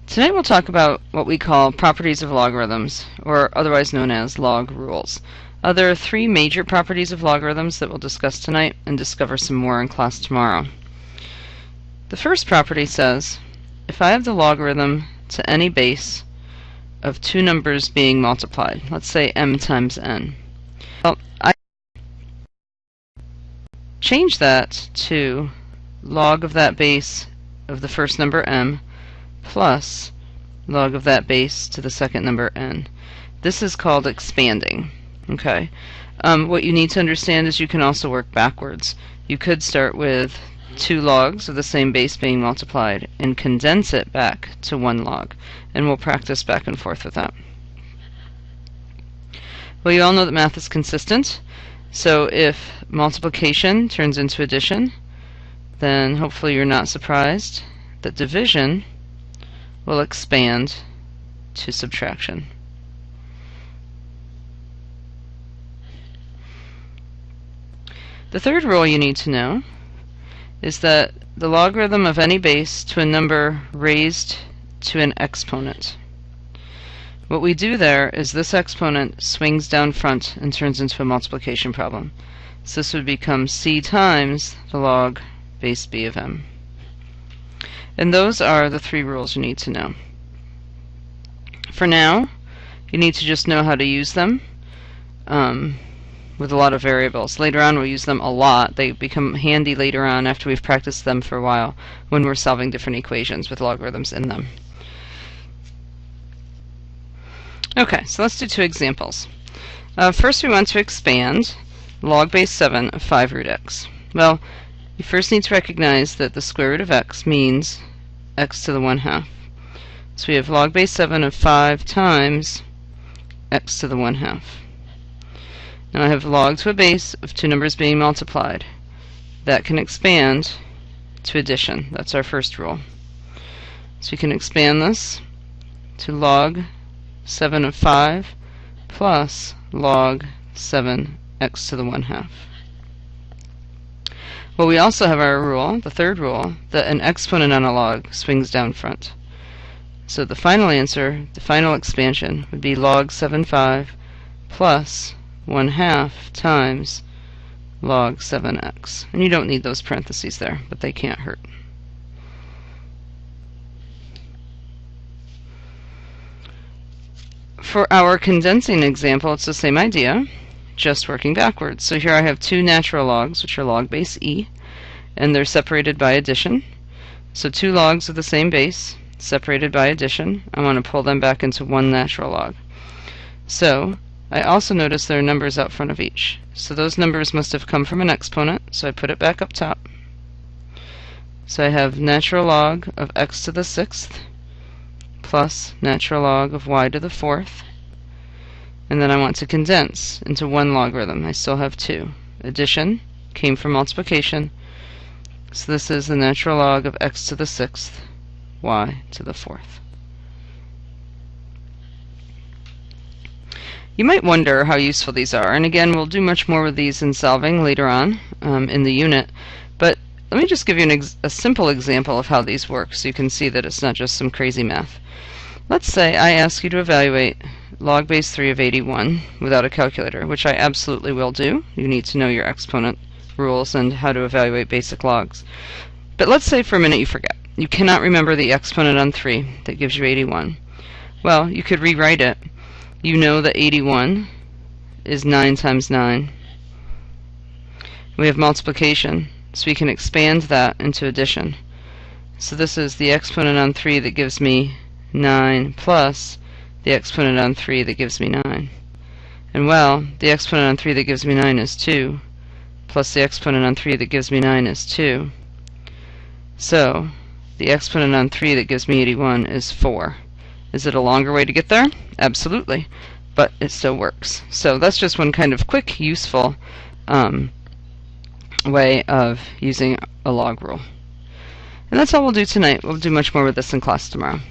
Tonight we'll talk about what we call properties of logarithms, or otherwise known as log rules. There are three major properties of logarithms that we'll discuss tonight and discover some more in class tomorrow. The first property says, if I have the logarithm to any base of two numbers being multiplied, let's say m times n, well, I change that to log of that base of the first number m plus log of that base to the second number n. This is called expanding. Okay. What you need to understand is you can also work backwards. You could start with two logs of the same base being multiplied and condense it back to one log, and we'll practice back and forth with that. Well, you all know that math is consistent, so if multiplication turns into addition, then hopefully you're not surprised that division will expand to subtraction. The third rule you need to know is that the logarithm of any base to a number raised to an exponent. What we do there is this exponent swings down front and turns into a multiplication problem. So this would become c times the log base b of m. And those are the three rules you need to know. For now, you need to just know how to use them with a lot of variables. Later on we'll use them a lot. They become handy later on after we've practiced them for a while when we're solving different equations with logarithms in them. Okay, so let's do two examples. First we want to expand log base 7 of 5 root x. Well, you first need to recognize that the square root of x means x to the 1/2. So we have log base 7 of 5 times x to the 1/2. Now I have log to a base of two numbers being multiplied. That can expand to addition. That's our first rule. So we can expand this to log 7 of 5 plus log 7 x to the 1/2. Well, we also have our rule, the third rule, that an exponent on a log swings down front. So the final answer, the final expansion, would be log 7/5 plus 1/2 times log 7x. And you don't need those parentheses there, but they can't hurt. For our condensing example, it's the same idea, just working backwards. So here I have two natural logs, which are log base e, and they're separated by addition. So two logs of the same base, separated by addition. I want to pull them back into one natural log. So I also notice there are numbers out front of each. So those numbers must have come from an exponent, so I put it back up top. So I have natural log of x to the 6th plus natural log of y to the 4th. And then I want to condense into one logarithm. I still have two. Addition came from multiplication, so this is the natural log of x to the 6th, y to the 4th. You might wonder how useful these are, and again we'll do much more with these in solving later on in the unit, but let me just give you a simple example of how these work so you can see that it's not just some crazy math. Let's say I ask you to evaluate log base 3 of 81 without a calculator, which I absolutely will do. You need to know your exponent rules and how to evaluate basic logs. But let's say for a minute you forget. You cannot remember the exponent on 3 that gives you 81. Well, you could rewrite it. You know that 81 is 9 times 9. We have multiplication, so we can expand that into addition. So this is the exponent on 3 that gives me 9 plus the exponent on 3 that gives me 9. And well, the exponent on 3 that gives me 9 is 2, plus the exponent on 3 that gives me 9 is 2. So the exponent on 3 that gives me 81 is 4. Is it a longer way to get there? Absolutely, but it still works. So that's just one kind of quick, useful way of using a log rule. And that's all we'll do tonight. We'll do much more with this in class tomorrow.